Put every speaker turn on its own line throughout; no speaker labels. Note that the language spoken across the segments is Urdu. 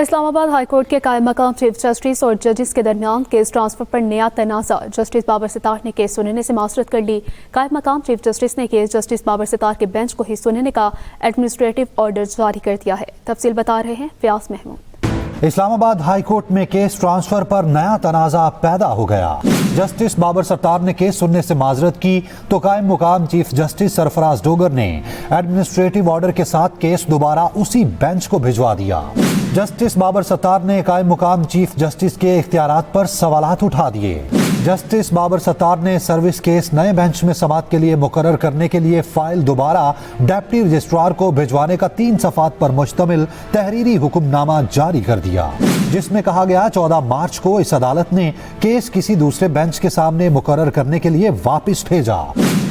اسلام آباد ہائی کورٹ کے قائم مقام چیف جسٹس اور ججز کے درمیان کیس ٹرانسفر پر نیا تنازع، جسٹس بابر ستار نے کیس سننے سے معذرت کر لی۔ قائم مقام چیف جسٹس نے کیس جسٹس بابر ستار کے بینچ کو ہی سننے کا ایڈمنسٹریٹو آرڈر جاری کر دیا ہے۔ تفصیل بتا رہے ہیں فیاض محمود۔
اسلام آباد ہائی کورٹ میں کیس ٹرانسفر پر نیا تنازع پیدا ہو گیا۔ جسٹس بابر ستار نے کیس سننے سے معذرت کی تو قائم مقام چیف جسٹس سرفراز ڈوگر نے ایڈمنسٹریٹو آرڈر کے ساتھ کیس دوبارہ اسی بینچ کو بھجوا دیا۔ جسٹس بابر ستار نے قائم مقام چیف جسٹس کے اختیارات پر سوالات اٹھا دیے۔ جسٹس بابر ستار نے سروس کیس نئے بینچ میں سماعت کے لیے مقرر کرنے کے لیے فائل دوبارہ ڈپٹی رجسٹرار کو بھجوانے کا 3 صفحات پر مشتمل تحریری حکم نامہ جاری کر دیا، جس میں کہا گیا 14 مارچ کو اس عدالت نے کیس کسی دوسرے بینچ کے سامنے مقرر کرنے کے لیے واپس بھیجا۔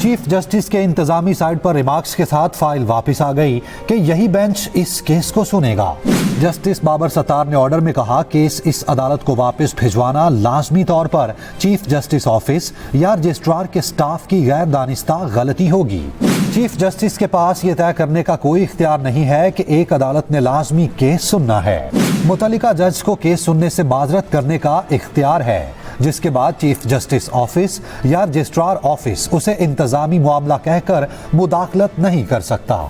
چیف جسٹس کے انتظامی سائٹ پر ریمارکس کے ساتھ فائل واپس آ گئی کہ یہی بینچ اس کیس کو سنے گا۔ جسٹس بابر ستار نے آرڈر میں کہا کیس اس عدالت کو واپس بھجوانا لازمی طور پر چیف جسٹس آفس یا رجسٹرار کے سٹاف کی غیر دانستہ غلطی ہوگی۔ چیف جسٹس کے پاس یہ طے کرنے کا کوئی اختیار نہیں ہے کہ ایک عدالت نے لازمی کیس سننا ہے۔ متعلقہ جج کو کیس سننے سے معذرت کرنے کا اختیار ہے، جس کے بعد چیف جسٹس آفس یا رجسٹرار آفس اسے انتظامی معاملہ کہہ کر مداخلت نہیں کر سکتا۔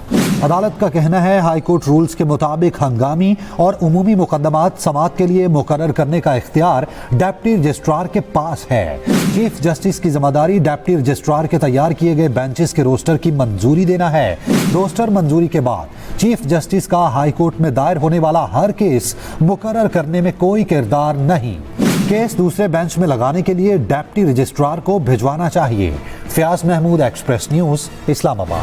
عدالت کا کہنا ہے ہائی کورٹ رولز کے مطابق ہنگامی اور عمومی مقدمات سماعت کے لیے مقرر کرنے کا اختیار ڈپٹی رجسٹرار کے پاس ہے۔ چیف جسٹس کی ذمہ داری ڈپٹی رجسٹرار کے تیار کیے گئے بینچز کے روسٹر کی منظوری دینا ہے۔ روسٹر منظوری کے بعد چیف جسٹس کا ہائی کورٹ میں دائر ہونے والا ہر کیس مقرر کرنے میں کوئی کردار نہیں۔ کیس دوسرے بینچ میں لگانے کے لیے ڈپٹی رجسٹرار کو بھجوانا چاہیے۔ فیاض محمود، ایکسپریس نیوز، اسلام آباد۔